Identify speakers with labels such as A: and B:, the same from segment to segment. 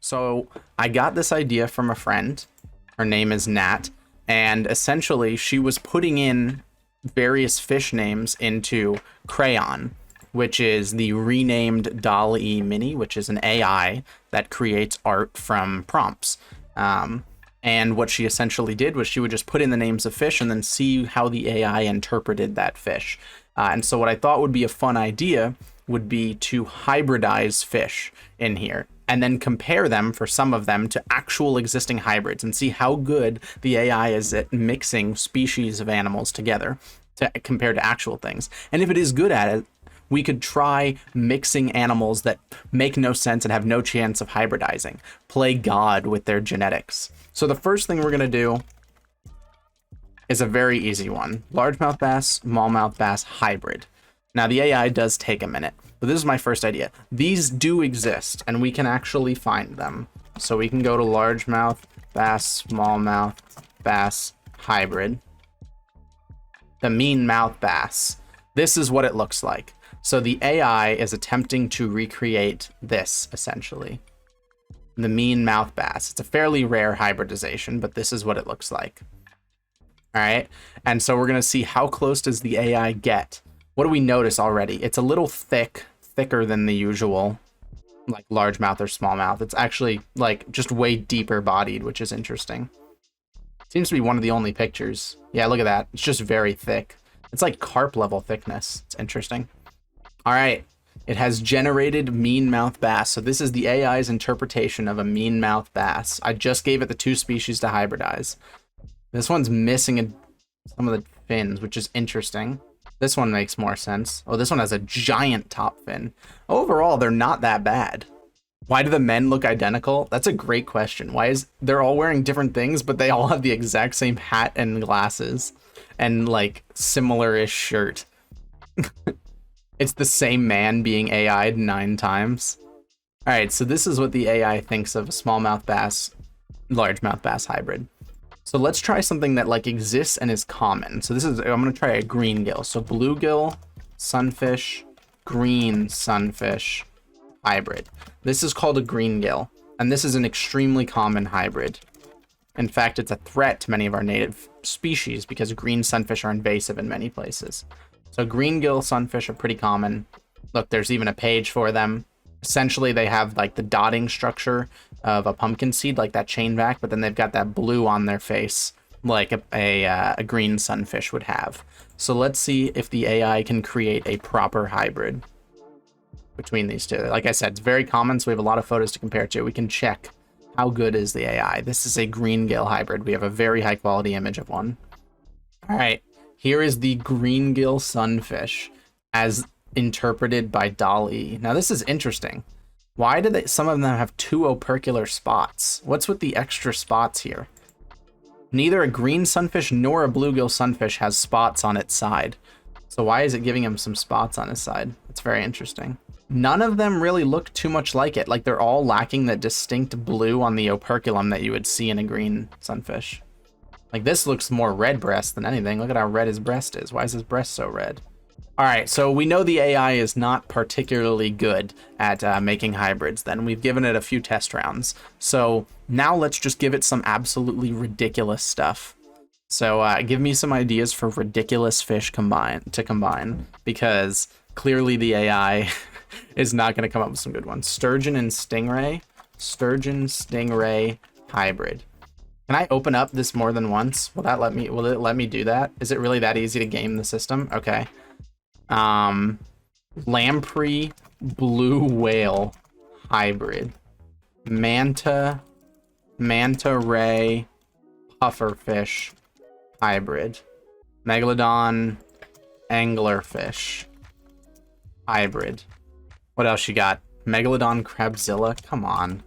A: So I got this idea from a friend. Her name is Nat, and essentially she was putting in various fish names into Craiyon, which is the renamed DALL-E Mini, which is an AI that creates art from prompts. And what she essentially did was she would just put in the names of fish and then see how the AI interpreted that fish. And so what I thought would be a fun idea would be to hybridize fish in here and then compare them for some of them to actual existing hybrids and see how good the AI is at mixing species of animals together compared to actual things. And if it is good at it, we could try mixing animals that make no sense and have no chance of hybridizing. Play God with their genetics. So the first thing we're going to do is a very easy one. Largemouth bass, smallmouth bass hybrid. Now the AI does take a minute, but this is my first idea. These do exist and we can actually find them. So we can go to largemouth bass, smallmouth bass hybrid. The mean mouth bass. This is what it looks like. So the AI is attempting to recreate this essentially. The mean mouth bass. It's a fairly rare hybridization, but this is what it looks like. All right. And so we're going to see how close does the AI get. What do we notice already? It's a little thicker than the usual, like largemouth or smallmouth. It's actually like just way deeper bodied, which is interesting. Seems to be one of the only pictures. Yeah, look at that. It's just very thick. It's like carp level thickness. It's interesting. All right. It has generated mean mouth bass. So this is the AI's interpretation of a mean mouth bass. I just gave it the 2 species to hybridize. This one's missing some of the fins, which is interesting. This one makes more sense. Oh, this one has a giant top fin. Overall, they're not that bad. Why do the men look identical? That's a great question. Why is they're all wearing different things, but they all have the exact same hat and glasses and like similar-ish shirt. It's the same man being AI'd 9 times. All right, so this is what the AI thinks of a smallmouth bass, largemouth bass hybrid. So let's try something that like exists and is common. So this is, I'm going to try a green gill. So bluegill, sunfish, green sunfish hybrid. This is called a green gill, and this is an extremely common hybrid. In fact, it's a threat to many of our native species because green sunfish are invasive in many places. So green gill sunfish are pretty common. Look, there's even a page for them. Essentially, they have like the dotting structure of a pumpkin seed, like that chain back, but then they've got that blue on their face, like a green sunfish would have. So let's see if the AI can create a proper hybrid between these two. Like I said, it's very common, so we have a lot of photos to compare to. We can check how good is the AI. This is a green gill hybrid. We have a very high quality image of one. All right, here is the green gill sunfish as interpreted by DALL-E. Now this is interesting. Why do some of them have 2 opercular spots? What's with the extra spots here? Neither a green sunfish nor a bluegill sunfish has spots on its side. So why is it giving him some spots on his side? It's very interesting. None of them really look too much like it. Like they're all lacking that distinct blue on the operculum that you would see in a green sunfish. Like this looks more red breast than anything. Look at how red his breast is. Why is his breast so red? All right, so we know the AI is not particularly good at making hybrids then. We've given it a few test rounds. So now let's just give it some absolutely ridiculous stuff. So give me some ideas for ridiculous fish to combine, because clearly the AI is not going to come up with some good ones. Sturgeon and stingray. Sturgeon, stingray, hybrid. Can I open up this more than once? Will it let me do that? Is it really that easy to game the system? Okay. Lamprey blue whale hybrid. Manta ray pufferfish hybrid. Megalodon anglerfish hybrid. What else you got? Megalodon crabzilla? Come on.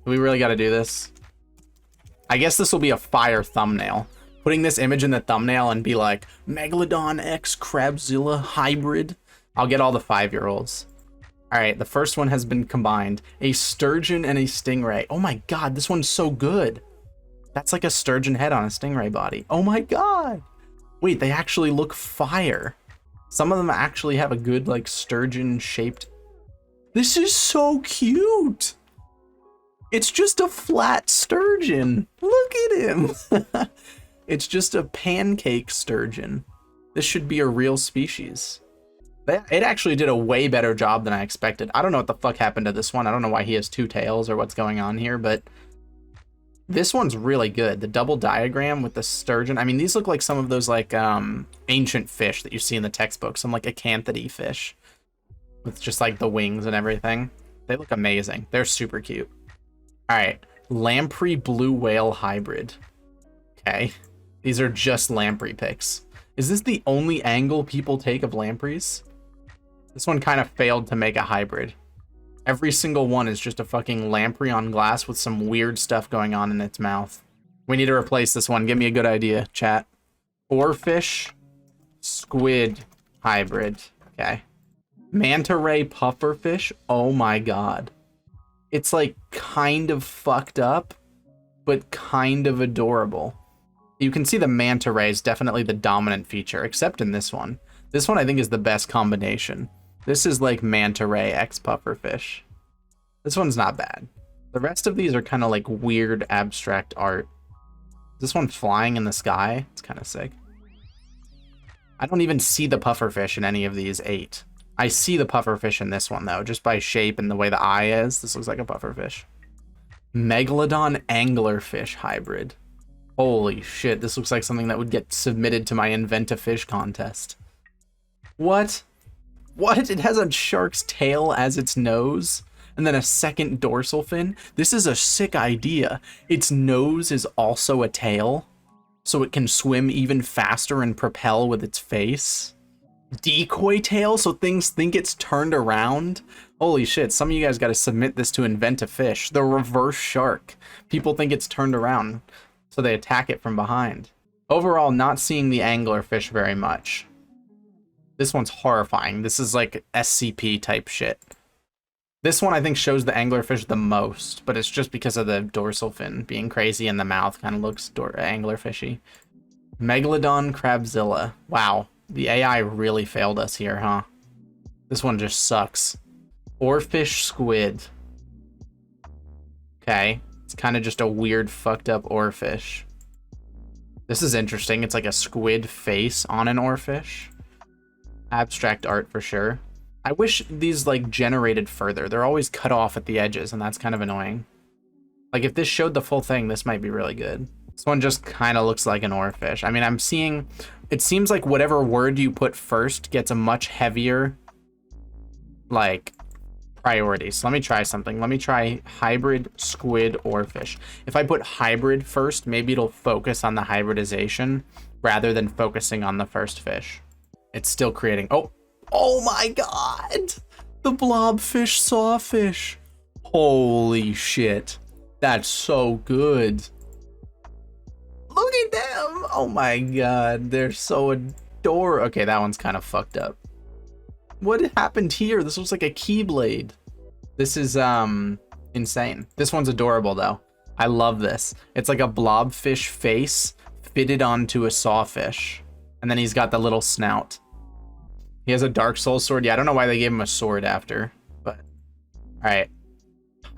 A: Do we really got to do this? I guess this will be a fire thumbnail. Putting this image in the thumbnail and be like, Megalodon X Crabzilla hybrid. I'll get all the 5-year-olds. All right, the first one has been combined. A sturgeon and a stingray. Oh my God, this one's so good. That's like a sturgeon head on a stingray body. Oh my God. Wait, they actually look fire. Some of them actually have a good like sturgeon shaped. This is so cute. It's just a flat sturgeon. Look at him. It's just a pancake sturgeon. This should be a real species. It actually did a way better job than I expected. I don't know what the fuck happened to this one. I don't know why he has two tails or what's going on here, but this one's really good. The double diagram with the sturgeon. I mean, these look like some of those like ancient fish that you see in the textbook. Some like acanthidae fish with just like the wings and everything. They look amazing. They're super cute. All right, lamprey blue whale hybrid. Okay, these are just lamprey pics. Is this the only angle people take of lampreys? This one kind of failed to make a hybrid. Every single one is just a fucking lamprey on glass with some weird stuff going on in its mouth. We need to replace this one. Give me a good idea, chat. Oarfish squid hybrid. Okay. Manta ray pufferfish. Oh my god. It's like kind of fucked up, but kind of adorable. You can see the manta ray is definitely the dominant feature, except in this one. This one I think is the best combination. This is like manta ray x pufferfish. This one's not bad. The rest of these are kind of like weird abstract art. This one flying in the sky. It's kind of sick. I don't even see the pufferfish in any of these 8. I see the pufferfish in this one though, just by shape and the way the eye is. This looks like a pufferfish. Megalodon anglerfish hybrid. Holy shit, this looks like something that would get submitted to my Invent a Fish contest. What? What? It has a shark's tail as its nose, and then a second dorsal fin? This is a sick idea. Its nose is also a tail, so it can swim even faster and propel with its face. Decoy tail, so things think it's turned around. Holy shit, some of you guys gotta submit this to Invent a Fish. The reverse shark. People think it's turned around, so they attack it from behind. Overall, not seeing the anglerfish very much. This one's horrifying. This is like SCP type shit. This one I think shows the anglerfish the most, but it's just because of the dorsal fin being crazy and the mouth kind of looks anglerfishy. Megalodon crabzilla. Wow, the AI really failed us here, huh? This one just sucks. Oarfish squid. Okay, it's kind of just a weird fucked up oarfish. This is interesting. It's like a squid face on an oarfish. Abstract art for sure. I wish these like generated further. They're always cut off at the edges, and that's kind of annoying. Like if this showed the full thing, this might be really good. This one just kind of looks like an oarfish. I mean, I'm seeing, it seems like whatever word you put first gets a much heavier like priority. So let me try something. Let me try hybrid squid oarfish. If I put hybrid first, maybe it'll focus on the hybridization rather than focusing on the first fish. It's still creating. Oh my god! The blobfish sawfish. Holy shit. That's so good. Look at them! Oh my god, they're so adorable. Okay, that one's kind of fucked up. What happened here? This looks like a keyblade. This is insane. This one's adorable though. I love this. It's like a blobfish face fitted onto a sawfish. And then he's got the little snout. He has a Dark Soul sword. Yeah, I don't know why they gave him a sword after, but all right.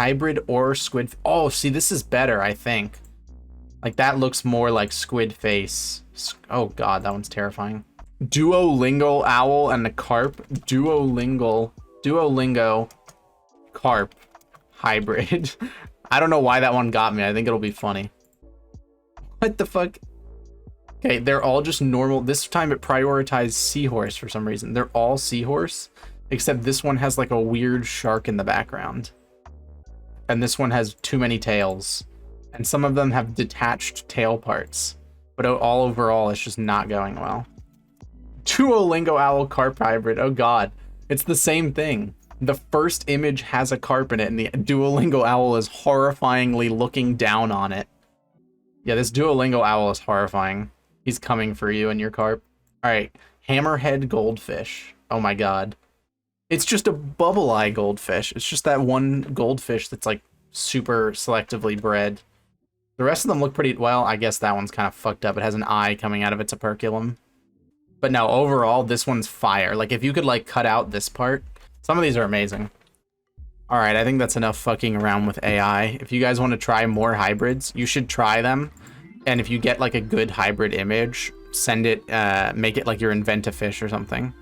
A: Hybrid or squid. Oh, see, this is better, I think. Like that looks more like squid face. Oh god, that one's terrifying. Duolingo owl and the carp. Duolingo carp hybrid. I don't know why that one got me. I think it'll be funny. What the fuck? Okay, they're all just normal. This time it prioritized seahorse for some reason. They're all seahorse, except this one has like a weird shark in the background. And this one has too many tails. And some of them have detached tail parts. But all overall, it's just not going well. Duolingo owl carp hybrid. Oh god, it's the same thing. The first image has a carp in it, and the Duolingo owl is horrifyingly looking down on it. Yeah, this Duolingo owl is horrifying. He's coming for you and your carp. All right, hammerhead goldfish. Oh my god. It's just a bubble eye goldfish. It's just that one goldfish that's like super selectively bred. The rest of them look pretty, well, I guess that one's kind of fucked up. It has an eye coming out of its operculum. But no, overall, this one's fire. Like if you could like cut out this part, some of these are amazing. All right, I think that's enough fucking around with AI. If you guys want to try more hybrids, you should try them. And if you get like a good hybrid image, send it, make it like your invent a fish or something.